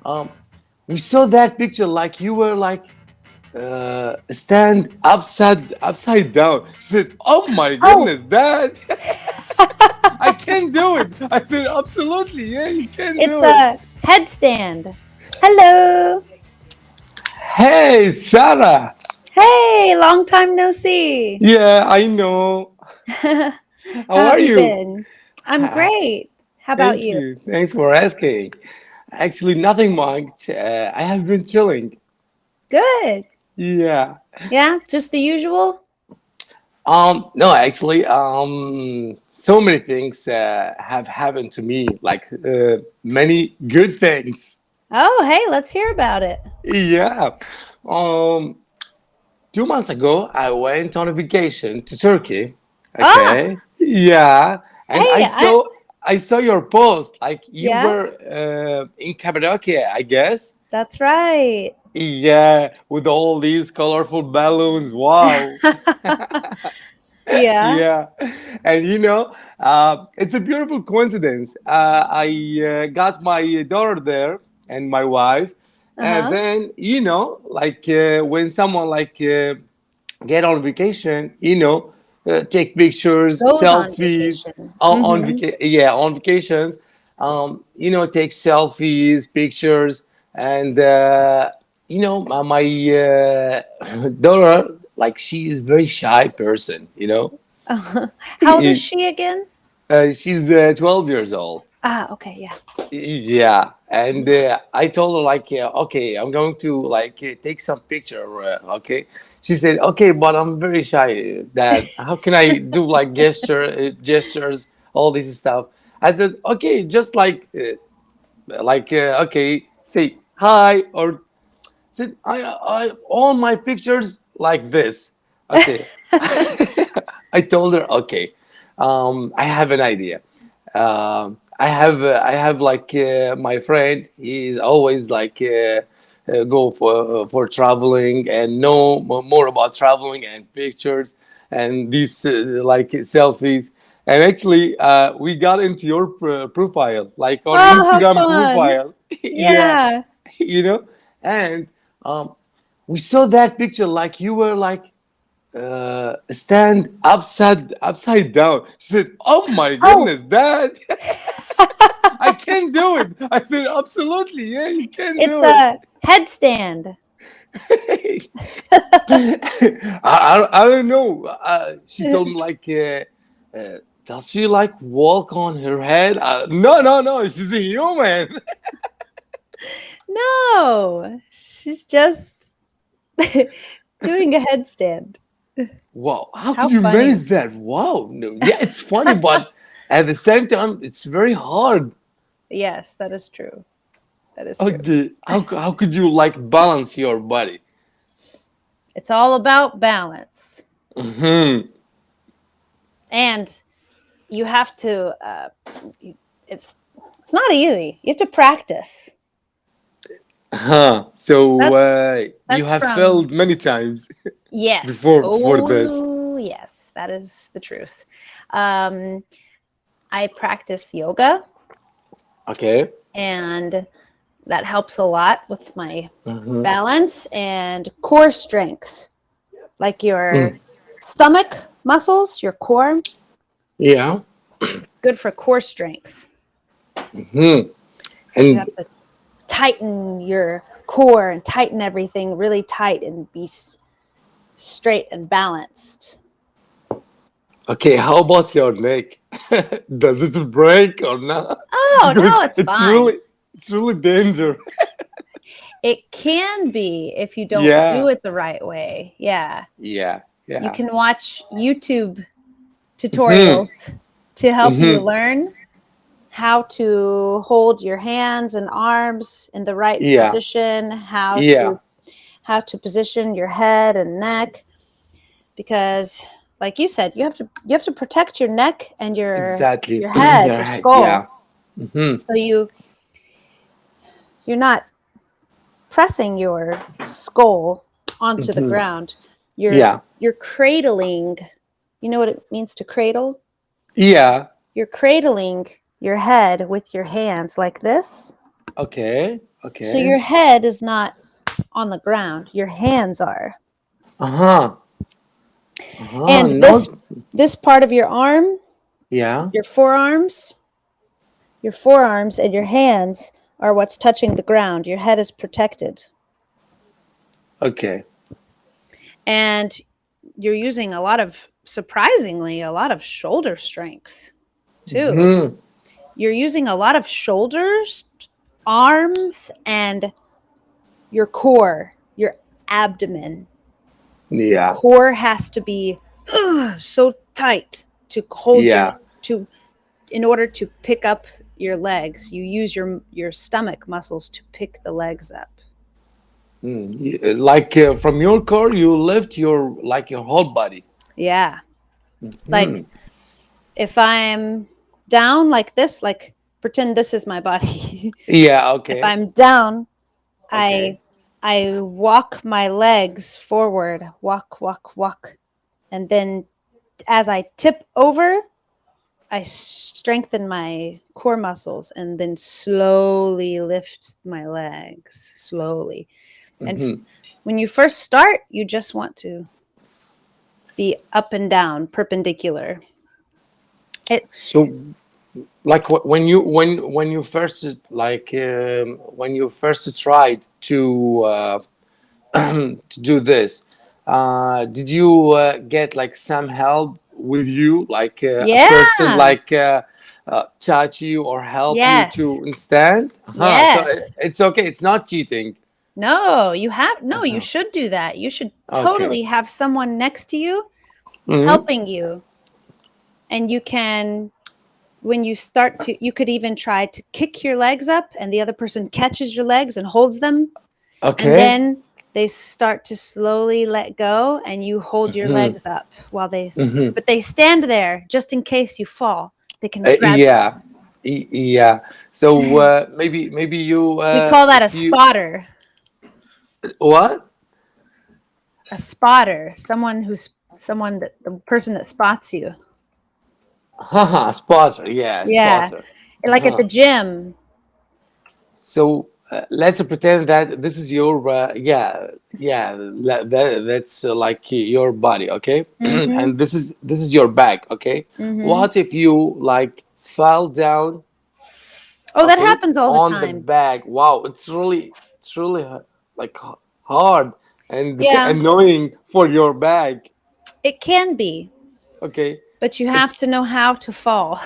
um, we saw that picture like you were like stand upside down. She said, "Oh my Oh, goodness, Dad, I can do it." I said, "Absolutely, yeah, you can it's do it." a headstand. Hello. Hey, Sarah. Hey, long time no see. Yeah, I know. How How have are you you? been? I'm great. How about Thank you? you. Thanks for asking. Actually, nothing much. I have been chilling. Good. Yeah. Yeah, just the usual? No, actually, so many things have happened to me, like many good things. Oh, hey, let's hear about it. Yeah. Um, 2 months ago, I went on a vacation to Turkey. Ah, Okay. Yeah. And hey, I saw your post, like you yeah, were in Cappadocia, I guess. that's right. Yeah, with all these colorful balloons. Wow. Yeah. Yeah, and it's a beautiful coincidence. I got my daughter there and my wife, and Uh-huh. then like when someone like get on vacation, take pictures, Goes on selfies vacation. on Mm-hmm. yeah, on vacations. Take selfies, pictures, and my daughter, like, she is very shy person. How old is she again? She's 12 years old. Ah, okay, yeah. Yeah, and I told her like, yeah, okay, I'm going to like take some picture. Okay, she said, okay, but I'm very shy, Dad. How can I do like gestures, all this stuff? I said, okay, just okay, say hi or said I all my pictures like this. Okay, I told her, okay, I have an idea. I have like my friend. He's always like go for traveling and know more about traveling and pictures and these like selfies. And actually, we got into your profile, like on Oh, how Instagram fun. profile. Yeah, Yeah. you know, and um, we saw that picture like you were like stand upside down. She said, "Oh my Oh, goodness, Dad, I can do it." I said, "Absolutely, yeah, you can it's do it." a headstand. I don't know. She told me like, does she like walk on her head? No, no, no. She's a human. No, she's just doing a headstand. Wow, how How could you funny. manage that? Wow, no, yeah, it's funny, but at the same time, it's very hard. Yes, that is true. That is true. Okay, how could you like balance your body? It's all about balance. Hmm. And you have to it's it's not easy. You have to practice. Huh. So That you that's have from failed many times yes. before this. Oh, yes, that is the truth. Um I practice yoga, Okay. and that helps a lot with my Hmm. balance and core strength, like your Mm. stomach muscles, your core. Yeah. It's good for core strength Hmm. because you And have to tighten your core and tighten everything really tight and be straight and balanced. okay, how about your neck? Does it break or not? Oh, Because no, it's fine. it's really danger. It can be if you don't do Yeah. it the right way. Yeah. Yeah. You Yeah. can watch YouTube Hmm. tutorials to help you Hmm. learn how to hold your hands and arms in the right Yeah. position, Yeah. how to position your head and neck, because like you said, you have to protect your neck and Exactly. your head, You're your right. Yeah. skull, Hmm. so you're not pressing your skull onto the Hmm. ground. You're Yeah. you're cradling. You know what it means to cradle? Yeah. You're cradling your head with your hands like this, Okay. So Okay. your head is not on the ground. Your hands are. Uh-huh. Uh-huh. And Not. this part of your arm, Yeah. your forearms and your hands are what's touching the ground. Your head is protected. Okay. And you're using surprisingly, a lot of shoulder strength too. Hmm. You're using a lot of shoulders, arms, and your core, your abdomen. Your Yeah. core has to be so tight to hold Yeah. in order to pick up your legs. You use your stomach muscles to pick the legs up. Like from your core, you lift your whole body. Yeah. Hmm. Like if I'm down like this, like pretend this is my body. Yeah. If Okay. I'm down, Okay. I I walk my legs forward, walk, and then as I tip over, I strengthen my core muscles and then slowly lift my legs slowly. And Hmm. when you first start, you just want to be up and down, perpendicular. It So, like when you first when you first tried to do this, did you get like some help with you, like a person Yeah. like touch you or help you Yes. to understand? Huh. So Yes. it's okay. It's not cheating. No, you Uh-huh. should do that. You should Okay. totally have someone next to you Hmm. helping you. And you can, when you start to, you could even try to kick your legs up and the other person catches your legs and holds them. And Okay. then they start to slowly let go and you hold your Hmm. legs up Hmm. but they stand there just in case you fall. They can grab you. Yeah. Yeah. So maybe you We call that a if you spotter. what? A spotter, someone that the person that spots you. Haha, spotter. Yeah, Yeah. spotter. Like at the Huh. gym. So let's pretend that this is your that's like your body, okay? Mm-hmm. And this is your back, okay? Mm-hmm. What if you like fell down, Oh, that okay, happens all the on the time. back? Wow, it's really like hard and Yeah, annoying for your back, it can be, okay? but you have to It's know how to fall.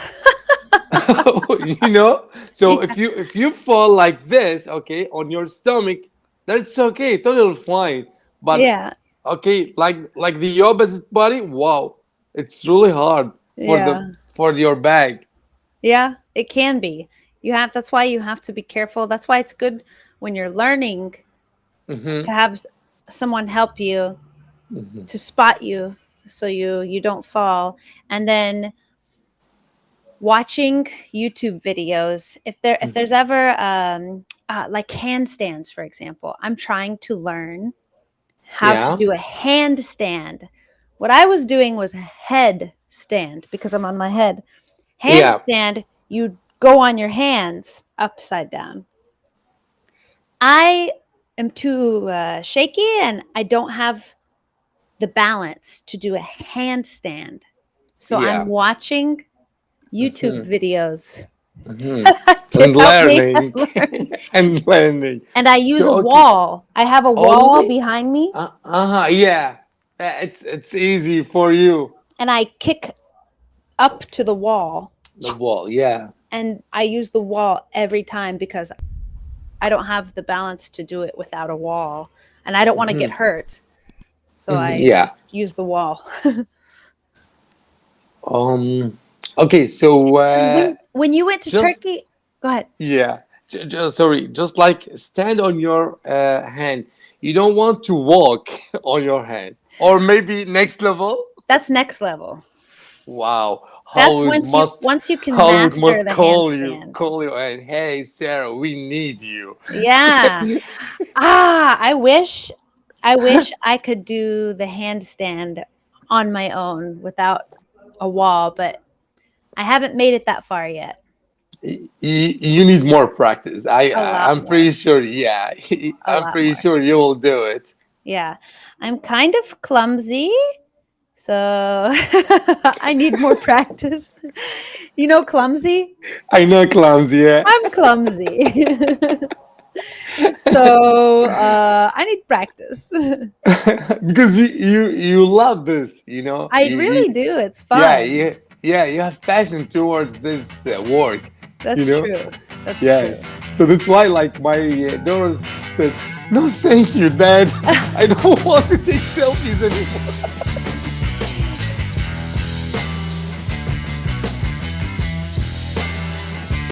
you know, so Yeah. if you fall like this, okay, on your stomach, that's okay, totally fine. But Yeah. okay, like the opposite body, wow, it's really hard for the Yeah. for your back. Yeah, it can be. That's why you have to be careful. That's why it's good when you're learning Hmm. to have someone help you to spot you so you don't fall. And then watching YouTube videos. If there's ever like handstands, for example, I'm trying to learn how to Yeah. do a handstand. What I was doing was a headstand because I'm on my head. Yeah. Handstand, you go on your hands upside down. I am too shaky and I don't have the balance to do a handstand. So I'm Yeah. watching YouTube Hmm. videos Hmm. to And help me learning. learn. And learning. And I use So a okay, wall. I have a wall only behind me yeah. It's easy for you. and I kick up to the wall The wall, yeah. and I use the wall every time because I don't have the balance to do it without a wall and I don't want to get Hmm. hurt. So I Yeah. just use the wall. Um. Okay. So So when you went to just Turkey, go ahead. yeah. Sorry. Just like stand on your hand. You don't want to walk on your hand, or maybe next level. That's next level. Wow. That's Hollywood must once you can Hollywood master must the call you. handstand. Call you and hey Sarah, we need you. Yeah. Ah, I wish I could do the handstand on my own without a wall, but I haven't made it that far yet. You need more practice. A lot I'm pretty more. sure. Yeah, A I'm lot pretty more. sure you will do it. Yeah. I'm kind of clumsy, so I need more practice. You know, clumsy? I know clumsy. Yeah, I'm clumsy. So I need practice. because you love this. You know. I really do. It's Yeah, fun. yeah. You have passion towards this work. You That's know. true. That's Yes. true. So that's why, like, my daughters said, "No, thank you, Dad. I don't want to take selfies anymore."